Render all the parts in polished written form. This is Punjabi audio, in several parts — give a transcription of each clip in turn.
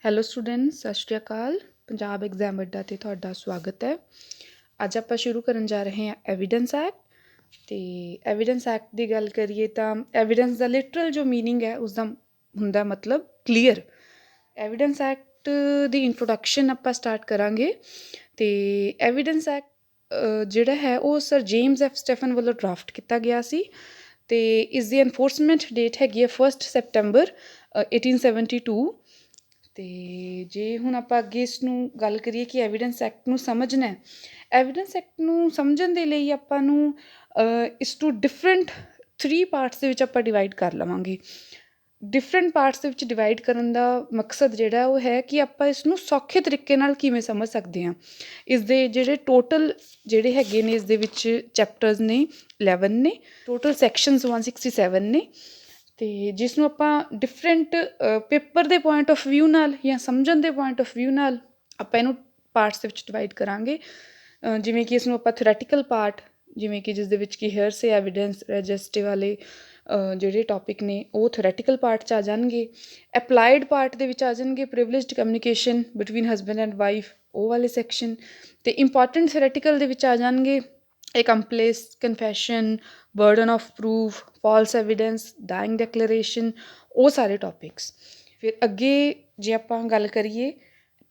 ਹੈਲੋ ਸਟੂਡੈਂਟਸ, ਸਤਿ ਸ਼੍ਰੀ ਅਕਾਲ। ਪੰਜਾਬ ਐਗਜ਼ਾਮ ਅੱਡਾ 'ਤੇ ਤੁਹਾਡਾ ਸਵਾਗਤ ਹੈ। ਅੱਜ ਆਪਾਂ ਸ਼ੁਰੂ ਕਰਨ ਜਾ ਰਹੇ ਹਾਂ ਐਵੀਡੈਂਸ ਐਕਟ। ਅਤੇ ਐਵੀਡੈਂਸ ਐਕਟ ਦੀ ਗੱਲ ਕਰੀਏ ਤਾਂ ਐਵੀਡੈਂਸ ਦਾ ਲਿਟਰਲ ਜੋ ਮੀਨਿੰਗ ਹੈ ਉਸਦਾ ਹੁੰਦਾ ਮਤਲਬ ਕਲੀਅਰ। ਐਵੀਡੈਂਸ ਐਕਟ ਦੀ ਇੰਟਰੋਡਕਸ਼ਨ ਆਪਾਂ ਸਟਾਰਟ ਕਰਾਂਗੇ। ਅਤੇ ਐਵੀਡੈਂਸ ਐਕਟ ਜਿਹੜਾ ਹੈ ਉਹ ਸਰ ਜੇਮਸ ਐਫ ਸਟੈਫਨ ਵੱਲੋਂ ਡਰਾਫਟ ਕੀਤਾ ਗਿਆ ਸੀ। ਅਤੇ ਇਸ ਦੀ ਐਨਫੋਰਸਮੈਂਟ ਡੇਟ ਹੈਗੀ ਹੈ 1 ਸੈਪਟੈਂਬਰ 1872। ਅਤੇ ਜੇ ਹੁਣ ਆਪਾਂ ਅੱਗੇ ਇਸ ਨੂੰ ਗੱਲ ਕਰੀਏ ਕਿ ਐਵੀਡੈਂਸ ਐਕਟ ਨੂੰ ਸਮਝਣਾ, ਐਵੀਡੈਂਸ ਐਕਟ ਨੂੰ ਸਮਝਣ ਦੇ ਲਈ ਆਪਾਂ ਨੂੰ ਇਸ ਨੂੰ ਡਿਫਰੈਂਟ 3 ਪਾਰਟਸ ਦੇ ਵਿੱਚ ਆਪਾਂ ਡਿਵਾਈਡ ਕਰ ਲਵਾਂਗੇ। ਡਿਫਰੈਂਟ ਪਾਰਟਸ ਦੇ ਵਿੱਚ ਡਿਵਾਈਡ ਕਰਨ ਦਾ ਮਕਸਦ ਜਿਹੜਾ ਉਹ ਹੈ ਕਿ ਆਪਾਂ ਇਸ ਨੂੰ ਸੌਖੇ ਤਰੀਕੇ ਨਾਲ ਕਿਵੇਂ ਸਮਝ ਸਕਦੇ ਹਾਂ। ਇਸ ਦੇ ਜਿਹੜੇ ਟੋਟਲ ਜਿਹੜੇ ਹੈਗੇ ਨੇ, ਇਸ ਦੇ ਵਿੱਚ ਚੈਪਟਰਸ ਨੇ 11 ਨੇ, ਟੋਟਲ ਸੈਕਸ਼ਨਸ 167 ਨੇ। ਅਤੇ ਜਿਸ ਨੂੰ ਆਪਾਂ ਡਿਫਰੈਂਟ ਪੇਪਰ ਦੇ ਪੁਆਇੰਟ ਆਫ ਵਿਊ ਨਾਲ ਜਾਂ ਸਮਝਣ ਦੇ ਪੁਆਇੰਟ ਆਫ ਵਿਊ ਨਾਲ ਆਪਾਂ ਇਹਨੂੰ ਪਾਰਟਸ ਦੇ ਵਿੱਚ ਡਿਵਾਈਡ ਕਰਾਂਗੇ। ਜਿਵੇਂ ਕਿ ਇਸ ਨੂੰ ਆਪਾਂ ਥਿਓਰੈਟੀਕਲ ਪਾਰਟ, ਜਿਵੇਂ ਕਿ ਜਿਸ ਦੇ ਵਿੱਚ ਕਿ ਹੇਅਰਸੇ ਐਵੀਡੈਂਸ ਰਜਿਸਟਰ ਵਾਲੇ ਜਿਹੜੇ ਟੋਪਿਕ ਨੇ ਉਹ ਥਿਓਰੈਟੀਕਲ ਪਾਰਟ 'ਚ ਆ ਜਾਣਗੇ। ਅਪਲਾਈਡ ਪਾਰਟ ਦੇ ਵਿੱਚ ਆ ਜਾਣਗੇ privileged communication between husband and wife, ਉਹ ਵਾਲੇ ਸੈਕਸ਼ਨ। ਅਤੇ ਇੰਪੋਰਟੈਂਟ ਥਿਓਰੈਟੀਕਲ ਦੇ ਵਿੱਚ ਆ ਜਾਣਗੇ accomplice, confession, burden of proof, false evidence, dying declaration, ਉਹ ਸਾਰੇ ਟੋਪਿਕਸ। ਫਿਰ ਅੱਗੇ ਜੇ ਆਪਾਂ ਗੱਲ ਕਰੀਏ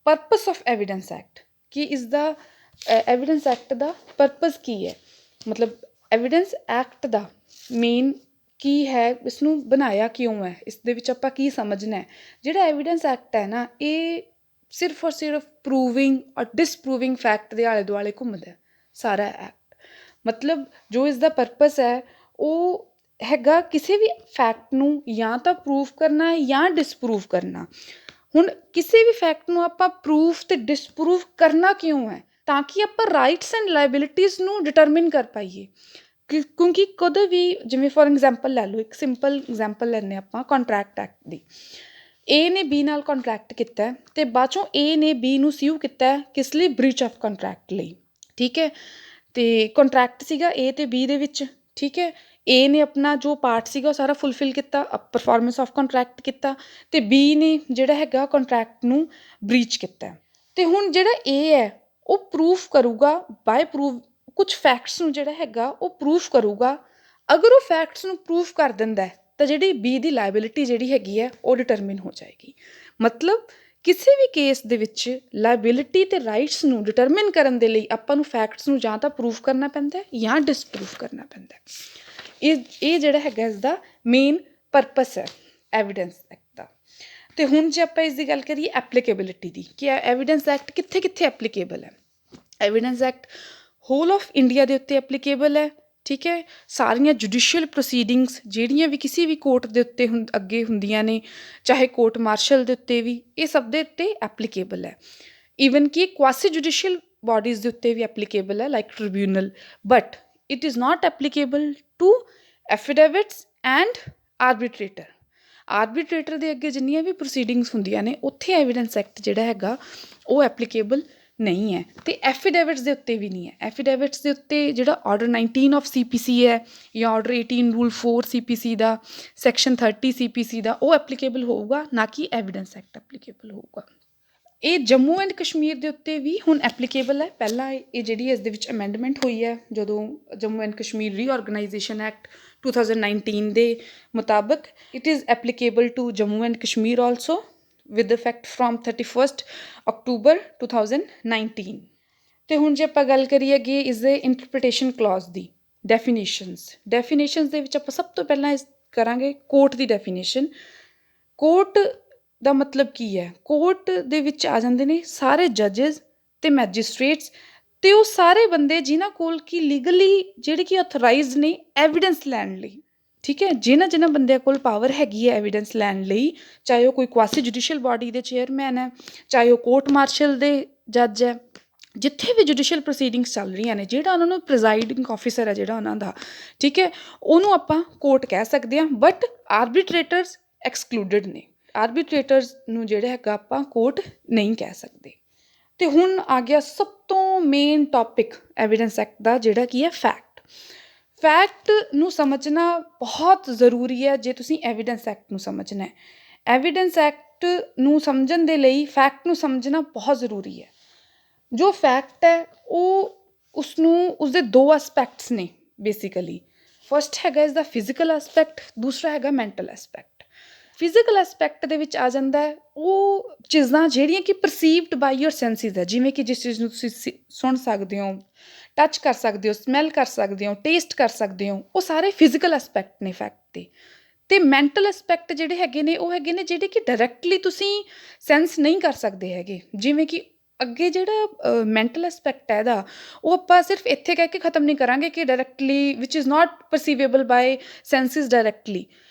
ਪਰਪਸ ਆਫ ਐਵੀਡੈਂਸ ਐਕਟ, ਕਿ ਇਸ ਦਾ ਐਵੀਡੈਂਸ ਐਕਟ ਦਾ ਪਰਪਸ ਕੀ ਹੈ, ਮਤਲਬ ਐਵੀਡੈਂਸ ਐਕਟ ਦਾ ਮੇਨ ਕੀ ਹੈ, ਇਸ ਨੂੰ ਬਣਾਇਆ ਕਿਉਂ ਹੈ, ਇਸ ਦੇ ਵਿੱਚ ਆਪਾਂ ਕੀ ਸਮਝਣਾ ਹੈ। ਜਿਹੜਾ ਐਵੀਡੈਂਸ ਐਕਟ ਹੈ ਨਾ, ਇਹ ਸਿਰਫ ਔਰ ਸਿਰਫ ਪ੍ਰੂਵਿੰਗ ਔਰ ਡਿਸਪਰੂਵਿੰਗ ਫੈਕਟ ਦੇ ਆਲੇ ਦੁਆਲੇ ਘੁੰਮਦਾ ਸਾਰਾ ਐਕਟ। ਮਤਲਬ ਜੋ ਇਸ ਦਾ ਪਰਪਸ ਹੈ ਉਹ ਹੈਗਾ ਕਿਸੇ ਵੀ ਫੈਕਟ ਨੂੰ ਜਾਂ ਤਾਂ ਪ੍ਰੂਵ ਕਰਨਾ ਜਾਂ ਡਿਸਪਰੂਵ ਕਰਨਾ। ਹੁਣ ਕਿਸੇ ਵੀ ਫੈਕਟ ਨੂੰ ਆਪਾਂ ਪ੍ਰੂਫ ਅਤੇ ਡਿਸਪਰੂਵ ਕਰਨਾ ਕਿਉਂ ਹੈ, ਤਾਂ ਕਿ ਆਪਾਂ ਰਾਈਟਸ ਐਂਡ ਲਾਇਬਿਲਿਟੀਜ਼ ਨੂੰ ਡਿਟਰਮਿਨ ਕਰ ਪਾਈਏ। ਕਿਉਂਕਿ ਕਦੇ ਵੀ, ਜਿਵੇਂ ਫੋਰ ਐਗਜ਼ਾਮਪਲ ਲੈ ਲਓ, ਇੱਕ ਸਿੰਪਲ ਐਗਜ਼ਾਮਪਲ ਲੈਂਦੇ ਆਪਾਂ ਕੰਟਰੈਕਟ ਐਕਟ ਦੀ। ਏ ਨੇ ਬੀ ਨਾਲ ਕੰਟਰੈਕਟ ਕੀਤਾ ਅਤੇ ਬਾਅਦ 'ਚੋਂ ਏ ਨੇ ਬੀ ਨੂੰ ਸਿਊ ਕੀਤਾ ਕਿਸ ਲਈ? ਬ੍ਰੀਚ ਆਫ ਕੰਟਰੈਕਟ ਲਈ। ਠੀਕ ਹੈ। ਅਤੇ ਕੰਟਰੈਕਟ ਸੀਗਾ ਏ ਅਤੇ ਬੀ ਦੇ ਵਿੱਚ। ਠੀਕ ਹੈ। ਏ ਨੇ ਆਪਣਾ ਜੋ ਪਾਰਟ ਸੀਗਾ ਉਹ ਸਾਰਾ ਫੁਲਫਿਲ ਕੀਤਾ, ਪਰਫੋਰਮੈਂਸ ਆਫ ਕੰਟਰੈਕਟ ਕੀਤਾ, ਅਤੇ ਬੀ ਨੇ ਜਿਹੜਾ ਹੈਗਾ ਕੰਟਰੈਕਟ ਨੂੰ ਬ੍ਰੀਚ ਕੀਤਾ। ਅਤੇ ਹੁਣ ਜਿਹੜਾ ਏ ਹੈ ਉਹ ਪ੍ਰੂਫ ਕਰੂਗਾ ਬਾਏ ਪ੍ਰੂਫ ਕੁਛ ਫੈਕਟਸ ਨੂੰ, ਜਿਹੜਾ ਹੈਗਾ ਉਹ ਪ੍ਰੂਫ ਕਰੂਗਾ। ਅਗਰ ਉਹ ਫੈਕਟਸ ਨੂੰ ਪ੍ਰੂਫ ਕਰ ਦਿੰਦਾ ਤਾਂ ਜਿਹੜੀ ਬੀ ਦੀ ਲਾਇਬਿਲਿਟੀ ਜਿਹੜੀ ਹੈਗੀ ਹੈ ਉਹ ਡਿਟਰਮਿਨ ਹੋ ਜਾਏਗੀ। ਮਤਲਬ ਕਿਸੇ ਵੀ ਕੇਸ ਦੇ ਵਿੱਚ ਲਾਇਬਿਲਿਟੀ ਅਤੇ ਰਾਈਟਸ ਨੂੰ ਡਿਟਰਮਿਨ ਕਰਨ ਦੇ ਲਈ ਆਪਾਂ ਨੂੰ ਫੈਕਟਸ ਨੂੰ ਜਾਂ ਤਾਂ ਪ੍ਰੂਫ ਕਰਨਾ ਪੈਂਦਾ ਜਾਂ ਡਿਸਪਰੂਫ ਕਰਨਾ ਪੈਂਦਾ। ਇਹ ਜਿਹੜਾ ਹੈਗਾ ਇਸ ਦਾ ਮੇਨ ਪਰਪਸ ਹੈ ਐਵੀਡੈਂਸ ਐਕਟ ਦਾ। ਅਤੇ ਹੁਣ ਜੇ ਆਪਾਂ ਇਸ ਦੀ ਗੱਲ ਕਰੀਏ ਐਪਲੀਕੇਬਿਲਿਟੀ ਦੀ, ਕਿ ਐਵੀਡੈਂਸ ਐਕਟ ਕਿੱਥੇ ਕਿੱਥੇ ਐਪਲੀਕੇਬਲ ਹੈ। Evidence act whole of India ਦੇ ਉੱਤੇ ਐਪਲੀਕੇਬਲ ਹੈ। ਠੀਕ ਹੈ। ਸਾਰੀਆਂ ਜੁਡੀਸ਼ੀਅਲ ਪ੍ਰੋਸੀਡਿੰਗਸ ਜਿਹੜੀਆਂ ਵੀ ਕਿਸੇ ਵੀ ਕੋਰਟ ਦੇ ਉੱਤੇ ਅੱਗੇ ਹੁੰਦੀਆਂ ਨੇ, ਚਾਹੇ ਕੋਰਟ ਮਾਰਸ਼ਲ ਦੇ ਉੱਤੇ ਵੀ, ਇਹ ਸਭ ਦੇ ਉੱਤੇ ਐਪਲੀਕੇਬਲ ਹੈ। ਈਵਨ ਕਿ ਕੁਆਸੀ ਜੁਡੀਸ਼ੀਅਲ ਬੋਡੀਜ਼ ਦੇ ਉੱਤੇ ਵੀ ਐਪਲੀਕੇਬਲ ਹੈ, like tribunal. But it is not applicable to affidavits and arbitrator. Arbitrator ਦੇ ਅੱਗੇ ਜਿੰਨੀਆਂ ਵੀ ਪ੍ਰੋਸੀਡਿੰਗਸ ਹੁੰਦੀਆਂ ਨੇ ਉੱਥੇ ਐਵੀਡੈਂਸ ਐਕਟ ਜਿਹੜਾ ਹੈਗਾ ਉਹ ਐਪਲੀਕੇਬਲ ਨਹੀਂ ਹੈ। ਅਤੇ ਐਫੀਡੇਵਿਟਸ ਦੇ ਉੱਤੇ ਵੀ ਨਹੀਂ ਹੈ। ਐਫੀਡੇਵਿਟਸ ਦੇ ਉੱਤੇ ਜਿਹੜਾ ਆਰਡਰ 19 ਆਫ CPC ਹੈ ਜਾਂ ਆਰਡਰ 18 ਰੂਲ 4 CPC ਦਾ, ਸੈਕਸ਼ਨ 30 CPC ਦਾ, ਉਹ ਐਪਲੀਕੇਬਲ ਹੋਊਗਾ, ਨਾ ਕਿ ਐਵੀਡੈਂਸ ਐਕਟ ਐਪਲੀਕੇਬਲ ਹੋਊਗਾ। ਇਹ ਜੰਮੂ ਐਂਡ ਕਸ਼ਮੀਰ ਦੇ ਉੱਤੇ ਵੀ ਹੁਣ ਐਪਲੀਕੇਬਲ ਹੈ। ਪਹਿਲਾਂ ਇਹ ਜਿਹੜੀ ਇਸ ਦੇ ਵਿੱਚ ਅਮੈਂਡਮੈਂਟ ਹੋਈ ਹੈ ਜਦੋਂ Jammu and Kashmir reorganisation act 2019 ਦੇ ਮੁਤਾਬਕ, it is applicable to Jammu and Kashmir also with effect from 31 October 2019। ਅਤੇ ਹੁਣ ਜੇ ਆਪਾਂ ਗੱਲ ਕਰੀਏ ਕਿ ਇਸ ਦੇ ਇੰਟਰਪ੍ਰੀਟੇਸ਼ਨ ਕਲੌਜ਼ ਦੀ, ਡੈਫੀਨੇਸ਼ਨਸ ਦੇ ਵਿੱਚ ਆਪਾਂ ਸਭ ਤੋਂ ਪਹਿਲਾਂ ਕਰਾਂਗੇ ਕੋਰਟ ਦੀ ਡੈਫੀਨੇਸ਼ਨ। ਕੋਰਟ ਦਾ ਮਤਲਬ ਕੀ ਹੈ? ਕੋਰਟ ਦੇ ਵਿੱਚ ਆ ਜਾਂਦੇ ਨੇ ਸਾਰੇ ਜੱਜਿਸ ਅਤੇ ਮੈਜਿਸਟ੍ਰੇਟਸ, ਅਤੇ ਉਹ ਸਾਰੇ ਬੰਦੇ ਜਿਨ੍ਹਾਂ ਕੋਲ ਕਿ ਲੀਗਲੀ ਜਿਹੜੇ ਕਿ ਅਥੋਰਾਈਜ਼ਡ ਨੇ ਐਵੀਡੈਂਸ ਲੈਣ ਲਈ। ਠੀਕ ਹੈ। ਜਿਨ੍ਹਾਂ ਬੰਦਿਆਂ ਕੋਲ ਪਾਵਰ ਹੈਗੀ ਹੈ ਐਵੀਡੈਂਸ ਲੈਣ ਲਈ, ਚਾਹੇ ਉਹ ਕੋਈ ਕੁਆਸੀ ਜੁਡੀਸ਼ੀਅਲ ਬਾਡੀ ਦੇ ਚੇਅਰਮੈਨ ਹੈ, ਚਾਹੇ ਉਹ ਕੋਰਟ ਮਾਰਸ਼ਲ ਦੇ ਜੱਜ ਹੈ, ਜਿੱਥੇ ਵੀ ਜੁਡੀਸ਼ੀਅਲ ਪ੍ਰੋਸੀਡਿੰਗਸ ਚੱਲ ਰਹੀਆਂ ਨੇ, ਜਿਹੜਾ ਉਹਨਾਂ ਨੂੰ ਪ੍ਰੀਜ਼ਾਈਡਿੰਗ ਆਫਿਸਰ ਹੈ ਜਿਹੜਾ ਉਹਨਾਂ ਦਾ, ਠੀਕ ਹੈ, ਉਹਨੂੰ ਆਪਾਂ ਕੋਰਟ ਕਹਿ ਸਕਦੇ ਹਾਂ। ਬਟ ਆਰਬਿਟਰੇਟਰਸ ਐਕਸਕਲੂਡਡ ਨੇ। ਆਰਬਿਟਰੇਟਰਸ ਨੂੰ ਜਿਹੜਾ ਹੈਗਾ ਆਪਾਂ ਕੋਰਟ ਨਹੀਂ ਕਹਿ ਸਕਦੇ। ਅਤੇ ਹੁਣ ਆ ਗਿਆ ਸਭ ਤੋਂ ਮੇਨ ਟੋਪਿਕ ਐਵੀਡੈਂਸ ਐਕਟ ਦਾ, ਜਿਹੜਾ ਕੀ ਹੈ ਫੈਕਟ। ਫੈਕਟ ਨੂੰ ਸਮਝਣਾ ਬਹੁਤ ਜ਼ਰੂਰੀ ਹੈ ਜੇ ਤੁਸੀਂ ਐਵੀਡੈਂਸ ਐਕਟ ਨੂੰ ਸਮਝਣਾ ਹੈ। ਐਵੀਡੈਂਸ ਐਕਟ ਫੈਕਟ ਨੂੰ ਸਮਝਣ ਦੇ ਲਈ ਫੈਕਟ ਨੂੰ ਸਮਝਣਾ ਬਹੁਤ ਜ਼ਰੂਰੀ ਹੈ। ਜੋ ਫੈਕਟ ਹੈ ਉਸਦੇ ਦੋ ਐਸਪੈਕਟਸ ਨੇ ਬੇਸਿਕਲੀ। ਫਸਟ ਹੈਗਾ ਇਜ਼ ਦਾ ਫਿਜ਼ੀਕਲ ਐਸਪੈਕਟ, ਦੂਸਰਾ ਹੈਗਾ ਮੈਂਟਲ ਐਸਪੈਕਟ। ਫਿਜ਼ੀਕਲ ਐਸਪੈਕਟ ਦੇ ਵਿੱਚ ਆ ਜਾਂਦਾ ਹੈ ਉਹ ਚੀਜ਼ਾਂ ਜਿਹੜੀਆਂ ਕਿ ਪਰਸੀਵਡ ਬਾਈ ਯੋਰ ਸੈਂਸਿਸ ਹੈ, ਜਿਵੇਂ ਕਿ ਜਿਸ ਚੀਜ਼ ਨੂੰ ਤੁਸੀਂ ਸੁਣ ਸਕਦੇ ਹੋ, ਟੱਚ ਕਰ ਸਕਦੇ ਹੋ, ਸਮੈਲ ਕਰ ਸਕਦੇ ਹੋ, ਟੇਸਟ ਕਰ ਸਕਦੇ ਹੋ, ਉਹ ਸਾਰੇ ਫਿਜ਼ੀਕਲ ਐਸਪੈਕਟ ਨੇ ਫੈਕਟ ਦੇ। ਅਤੇ ਮੈਂਟਲ ਐਸਪੈਕਟ ਜਿਹੜੇ ਹੈਗੇ ਨੇ ਉਹ ਹੈਗੇ ਨੇ ਜਿਹੜੇ ਕਿ ਡਾਇਰੈਕਟਲੀ ਤੁਸੀਂ ਸੈਂਸ ਨਹੀਂ ਕਰ ਸਕਦੇ ਹੈਗੇ। ਜਿਵੇਂ ਕਿ ਅੱਗੇ ਜਿਹੜਾ ਮੈਂਟਲ ਐਸਪੈਕਟ ਹੈ ਇਹਦਾ, ਉਹ ਆਪਾਂ ਸਿਰਫ ਇੱਥੇ ਕਹਿ ਕੇ ਖ਼ਤਮ ਨਹੀਂ ਕਰਾਂਗੇ ਕਿ directly which is not perceivable by senses directly.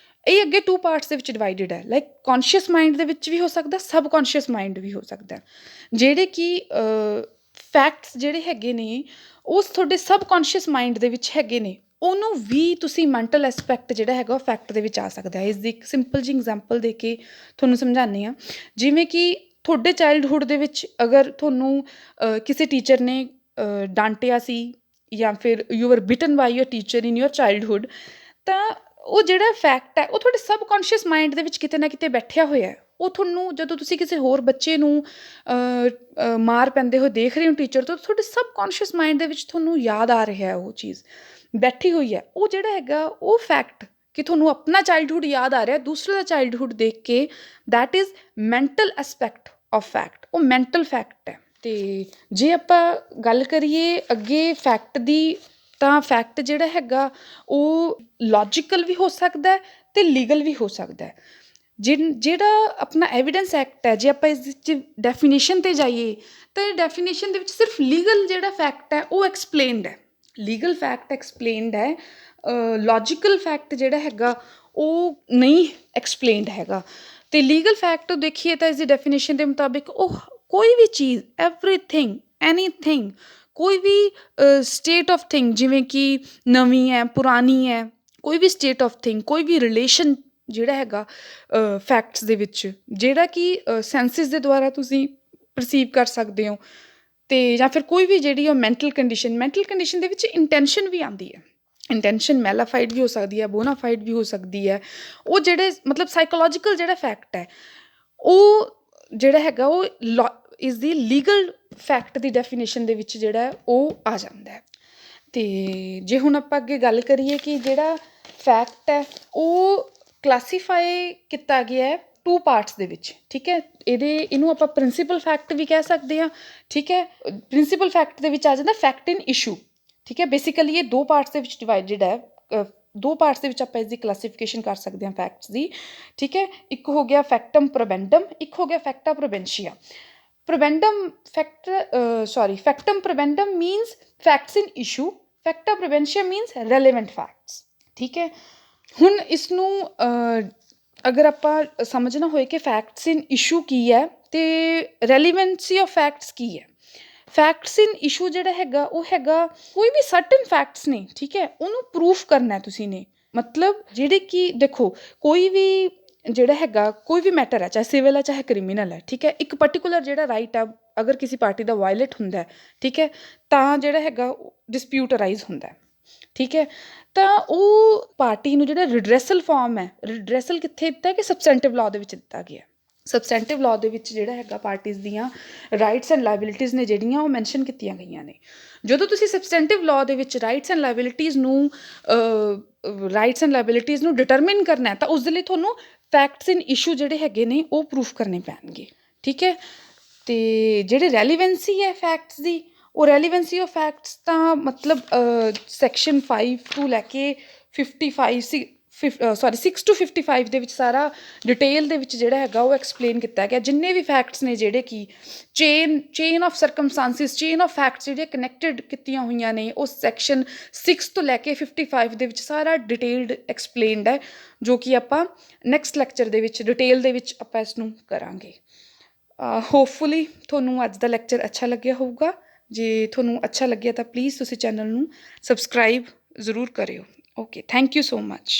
ਇਹ ਅੱਗੇ 2 ਪਾਰਟਸ ਦੇ ਵਿੱਚ ਡਿਵਾਈਡਡ ਹੈ। ਲਾਈਕ ਕੌਨਸ਼ੀਅਸ ਮਾਈਂਡ ਦੇ ਵਿੱਚ ਵੀ ਹੋ ਸਕਦਾ, ਸਬ ਕੌਨਸ਼ੀਅਸ ਮਾਈਂਡ ਵੀ ਹੋ ਸਕਦਾ। ਜਿਹੜੇ ਕਿ ਫੈਕਟਸ ਜਿਹੜੇ ਹੈਗੇ ਨੇ ਉਸ ਤੁਹਾਡੇ ਸਬ ਕੌਨਸ਼ੀਅਸ ਮਾਈਂਡ ਦੇ ਵਿੱਚ ਹੈਗੇ ਨੇ, ਉਹਨੂੰ ਵੀ ਤੁਸੀਂ ਮੈਂਟਲ ਐਸਪੈਕਟ ਜਿਹੜਾ ਹੈਗਾ ਉਹ ਫੈਕਟ ਦੇ ਵਿੱਚ ਆ ਸਕਦਾ ਹੈ। ਇਸ ਦੀ ਇੱਕ ਸਿੰਪਲ ਜਿਹੀ ਐਗਜ਼ਾਮਪਲ ਦੇ ਕੇ ਤੁਹਾਨੂੰ ਸਮਝਾਉਂਦੀ ਹਾਂ। ਜਿਵੇਂ ਕਿ ਤੁਹਾਡੇ ਚਾਈਲਡਹੁੱਡ ਦੇ ਵਿੱਚ ਅਗਰ ਤੁਹਾਨੂੰ ਕਿਸੇ ਟੀਚਰ ਨੇ ਡਾਂਟਿਆ ਸੀ ਜਾਂ ਫਿਰ you are beaten by your teacher in your childhood, ਤਾਂ ਉਹ ਜਿਹੜਾ ਫੈਕਟ ਹੈ ਉਹ ਤੁਹਾਡੇ ਸਬ ਕੌਨਸ਼ੀਅਸ ਮਾਈਂਡ ਦੇ ਵਿੱਚ ਕਿਤੇ ਨਾ ਕਿਤੇ ਬੈਠਿਆ ਹੋਇਆ। ਉਹ ਤੁਹਾਨੂੰ ਜਦੋਂ ਤੁਸੀਂ ਕਿਸੇ ਹੋਰ ਬੱਚੇ ਨੂੰ ਮਾਰ ਪੈਂਦੇ ਹੋਏ ਦੇਖ ਰਹੇ ਹੋ ਟੀਚਰ ਤੋਂ, ਤੁਹਾਡੇ ਸਬ ਕੌਨਸ਼ੀਅਸ ਮਾਈਂਡ ਦੇ ਵਿੱਚ ਤੁਹਾਨੂੰ ਯਾਦ ਆ ਰਿਹਾ ਉਹ ਚੀਜ਼ ਬੈਠੀ ਹੋਈ ਹੈ। ਉਹ ਜਿਹੜਾ ਹੈਗਾ ਉਹ ਫੈਕਟ ਕਿ ਤੁਹਾਨੂੰ ਆਪਣਾ ਚਾਈਲਡਹੁੱਡ ਯਾਦ ਆ ਰਿਹਾ ਦੂਸਰੇ ਦਾ ਚਾਈਲਡਹੁੱਡ ਦੇਖ ਕੇ, that is mental aspect of fact. ਉਹ ਮੈਂਟਲ ਫੈਕਟ ਹੈ। ਅਤੇ ਜੇ ਆਪਾਂ ਗੱਲ ਕਰੀਏ ਅੱਗੇ ਫੈਕਟ ਦੀ, ਤਾਂ ਫੈਕਟ ਜਿਹੜਾ ਹੈਗਾ ਉਹ ਲੌਜੀਕਲ ਵੀ ਹੋ ਸਕਦਾ ਅਤੇ ਲੀਗਲ ਵੀ ਹੋ ਸਕਦਾ। ਜਿਹੜਾ ਆਪਣਾ ਐਵੀਡੈਂਸ ਐਕਟ ਹੈ, ਜੇ ਆਪਾਂ ਇਸ 'ਚ ਡੈਫੀਨੇਸ਼ਨ 'ਤੇ ਜਾਈਏ ਤਾਂ ਇਹ ਡੈਫੀਨੇਸ਼ਨ ਦੇ ਵਿੱਚ ਸਿਰਫ ਲੀਗਲ ਜਿਹੜਾ ਫੈਕਟ ਹੈ ਉਹ ਐਕਸਪਲੇਨਡ ਹੈ। ਲੀਗਲ ਫੈਕਟ ਐਕਸਪਲੇਨਡ ਹੈ, ਲੌਜੀਕਲ ਫੈਕਟ ਜਿਹੜਾ ਹੈਗਾ ਉਹ ਨਹੀਂ ਐਕਸਪਲੇਨਡ ਹੈਗਾ। ਅਤੇ ਲੀਗਲ ਫੈਕਟ ਦੇਖੀਏ ਤਾਂ ਇਸ ਦੀ ਡੈਫੀਨੇਸ਼ਨ ਦੇ ਮੁਤਾਬਿਕ ਉਹ ਕੋਈ ਵੀ ਚੀਜ਼, ਐਵਰੀਥਿੰਗ, ਐਨੀਥਿੰਗ, ਕੋਈ ਵੀ ਸਟੇਟ ਆਫ ਥਿੰਗ, ਜਿਵੇਂ ਕਿ ਨਵੀਂ ਹੈ, ਪੁਰਾਣੀ ਹੈ, ਕੋਈ ਵੀ ਸਟੇਟ ਆਫ ਥਿੰਗ, ਕੋਈ ਵੀ ਰਿਲੇਸ਼ਨ ਜਿਹੜਾ ਹੈਗਾ ਫੈਕਟਸ ਦੇ ਵਿੱਚ, ਜਿਹੜਾ ਕਿ ਸੈਂਸਿਸ ਦੇ ਦੁਆਰਾ ਤੁਸੀਂ ਪਰਸੀਵ ਕਰ ਸਕਦੇ ਹੋ। ਅਤੇ ਜਾਂ ਫਿਰ ਕੋਈ ਵੀ ਜਿਹੜੀ ਉਹ ਮੈਂਟਲ ਕੰਡੀਸ਼ਨ ਦੇ ਵਿੱਚ ਇੰਟੈਂਸ਼ਨ ਵੀ ਆਉਂਦੀ ਹੈ। ਇੰਟੈਂਸ਼ਨ ਮੈਲਾਫਾਈਡ ਵੀ ਹੋ ਸਕਦੀ ਹੈ, ਬੋਨਾਫਾਈਡ ਵੀ ਹੋ ਸਕਦੀ ਹੈ। ਉਹ ਜਿਹੜੇ ਮਤਲਬ ਸਾਈਕੋਲੋਜੀਕਲ ਜਿਹੜਾ ਫੈਕਟ ਹੈ ਉਹ ਜਿਹੜਾ ਹੈਗਾ ਉਹ ਇਸ ਦੀ ਲੀਗਲ ਫੈਕਟ ਦੀ ਡੈਫੀਨੇਸ਼ਨ ਦੇ ਵਿੱਚ ਜਿਹੜਾ ਉਹ ਆ ਜਾਂਦਾ ਹੈ। ਅਤੇ ਜੇ ਹੁਣ ਆਪਾਂ ਅੱਗੇ ਗੱਲ ਕਰੀਏ ਕਿ ਜਿਹੜਾ ਫੈਕਟ ਹੈ ਉਹ ਕਲਾਸੀਫਾਈ ਕੀਤਾ ਗਿਆ ਹੈ 2 ਪਾਰਟਸ ਦੇ ਵਿੱਚ, ਠੀਕ ਹੈ। ਇਹਨੂੰ ਆਪਾਂ ਪ੍ਰਿੰਸੀਪਲ ਫੈਕਟ ਵੀ ਕਹਿ ਸਕਦੇ ਹਾਂ, ਠੀਕ ਹੈ। ਪ੍ਰਿੰਸੀਪਲ ਫੈਕਟ ਦੇ ਵਿੱਚ ਆ ਜਾਂਦਾ ਫੈਕਟ ਇਨ ਇਸ਼ੂ, ਠੀਕ ਹੈ। ਬੇਸਿਕਲੀ ਇਹ 2 ਪਾਰਟਸ ਦੇ ਵਿੱਚ ਡਿਵਾਈਡਡ ਹੈ। 2 ਪਾਰਟਸ ਦੇ ਵਿੱਚ ਆਪਾਂ ਇਸ ਦੀ ਕਲਾਸੀਫਿਕੇਸ਼ਨ ਕਰ ਸਕਦੇ ਹਾਂ ਫੈਕਟਸ ਦੀ, ਠੀਕ ਹੈ। ਇੱਕ ਹੋ ਗਿਆ ਫੈਕਟਮ ਪ੍ਰੋਬੈਂਡਮ, ਇੱਕ ਹੋ ਗਿਆ ਫੈਕਟਾ ਪ੍ਰੋਬੈਂਸ਼ੀਆ। ਫੈਕਟਮ ਪ੍ਰੋਬੈਂਡਮ ਮੀਨਸ ਫੈਕਟਸ ਇਨ ਇਸ਼ੂ, ਫੈਕਟਾ ਪ੍ਰੋਬੈਂਸ਼ੀਆ ਮੀਨਸ ਰੈਲੇਵੈਂਟ ਫੈਕਟਸ, ਠੀਕ ਹੈ। ਹੁਣ ਇਸਨੂੰ ਅਗਰ ਆਪਾਂ ਸਮਝਣਾ ਹੋਏ ਕਿ ਫੈਕਟਸ ਇਨ ਇਸ਼ੂ ਕੀ ਹੈ ਅਤੇ ਰੈਲੀਵੈਂਸੀ ਆਫ ਫੈਕਟਸ ਕੀ ਹੈ। ਫੈਕਟਸ ਇਨ ਇਸ਼ੂ ਜਿਹੜਾ ਹੈਗਾ ਉਹ ਹੈਗਾ ਕੋਈ ਵੀ ਸਰਟਨ ਫੈਕਟਸ ਨੇ, ਠੀਕ ਹੈ, ਉਹਨੂੰ ਪ੍ਰੂਫ ਕਰਨਾ ਤੁਸੀਂ ਨੇ। ਮਤਲਬ ਜਿਹੜੇ ਕਿ ਦੇਖੋ ਕੋਈ ਵੀ ਜਿਹੜਾ ਹੈਗਾ ਕੋਈ ਵੀ ਮੈਟਰ ਹੈ, ਚਾਹੇ ਸਿਵਲ ਹੈ ਚਾਹੇ ਕ੍ਰਿਮੀਨਲ ਹੈ, ਠੀਕ ਹੈ। ਇੱਕ ਪਰਟੀਕੂਲਰ ਜਿਹੜਾ ਰਾਈਟ ਆ ਅਗਰ ਕਿਸੇ ਪਾਰਟੀ ਦਾ ਵਾਇਲੇਟ ਹੁੰਦਾ, ਠੀਕ ਹੈ, ਤਾਂ ਜਿਹੜਾ ਹੈਗਾ ਡਿਸਪਿਊਟ ਅਰਾਈਜ਼ ਹੁੰਦਾ, ਠੀਕ ਹੈ। ਤਾਂ ਉਹ ਪਾਰਟੀ ਨੂੰ ਜਿਹੜਾ ਰਿਡਰੈਸਲ ਫਾਰਮ ਹੈ, ਰਿਡਰੈਸਲ ਕਿੱਥੇ ਦਿੱਤਾ ਕਿ ਸਬਸਟੈਂਟਿਵ ਲਾਅ ਦੇ ਵਿੱਚ ਦਿੱਤਾ ਗਿਆ। ਸਬਸਟੈਂਟਿਵ ਲਾਅ ਦੇ ਵਿੱਚ ਜਿਹੜਾ ਹੈਗਾ ਪਾਰਟੀਜ਼ ਦੀਆਂ ਰਾਈਟਸ ਐਂਡ ਲਾਇਬਿਲਿਟੀਜ਼ ਨੇ ਜਿਹੜੀਆਂ ਉਹ ਮੈਂਸ਼ਨ ਕੀਤੀਆਂ ਗਈਆਂ ਨੇ। ਜਦੋਂ ਤੁਸੀਂ ਸਬਸਟੈਂਟਿਵ ਲਾਅ ਦੇ ਵਿੱਚ ਰਾਈਟਸ ਐਂਡ ਲਾਇਬਿਲਿਟੀਜ਼ ਨੂੰ ਡਿਟਰਮਿਨ ਕਰਨਾ ਤਾਂ ਉਸ ਦੇ ਲਈ ਤੁਹਾਨੂੰ ਫੈਕਟਸ ਇਨ ਇਸ਼ੂ ਜਿਹੜੇ ਹੈਗੇ ਨੇ ਉਹ ਪ੍ਰੂਫ ਕਰਨੇ ਪੈਣਗੇ, ਠੀਕ ਹੈ। ਅਤੇ ਜਿਹੜੇ ਰੈਲੀਵੈਂਸੀ ਹੈ ਫੈਕਟਸ ਦੀ, ਉਹ ਰੈਲੀਵੈਂਸੀ ਆਫ ਫੈਕਟਸ ਤਾਂ ਮਤਲਬ ਸੈਕਸ਼ਨ 5 ਤੋਂ ਲੈ ਕੇ 6 to 55 ਦੇ ਵਿੱਚ ਸਾਰਾ ਡਿਟੇਲ ਦੇ ਵਿੱਚ ਜਿਹੜਾ ਹੈਗਾ ਉਹ ਐਕਸਪਲੇਨ ਕੀਤਾ ਗਿਆ। ਜਿੰਨੇ ਵੀ ਫੈਕਟਸ ਨੇ ਜਿਹੜੇ ਕਿ chain of circumstances, chain of facts ਜਿਹੜੀਆਂ ਕਨੈਕਟਡ ਕੀਤੀਆਂ ਹੋਈਆਂ ਨੇ ਉਹ ਸੈਕਸ਼ਨ 6 ਤੋਂ ਲੈ ਕੇ 55 ਦੇ ਵਿੱਚ ਸਾਰਾ ਡਿਟੇਲਡ ਐਕਸਪਲੇਨਡ ਹੈ, ਜੋ ਕਿ ਆਪਾਂ ਨੈਕਸਟ ਲੈਕਚਰ ਦੇ ਵਿੱਚ ਡਿਟੇਲ ਦੇ ਵਿੱਚ ਆਪਾਂ ਇਸਨੂੰ ਕਰਾਂਗੇ। ਹੋਪਫੁਲੀ ਤੁਹਾਨੂੰ ਅੱਜ ਦਾ ਲੈਕਚਰ ਅੱਛਾ ਲੱਗਿਆ ਹੋਊਗਾ। ਜੇ ਤੁਹਾਨੂੰ ਅੱਛਾ ਲੱਗਿਆ ਤਾਂ ਪਲੀਜ਼ ਤੁਸੀਂ ਚੈਨਲ ਨੂੰ ਸਬਸਕ੍ਰਾਈਬ ਜ਼ਰੂਰ ਕਰਿਓ। Okay, thank you so much.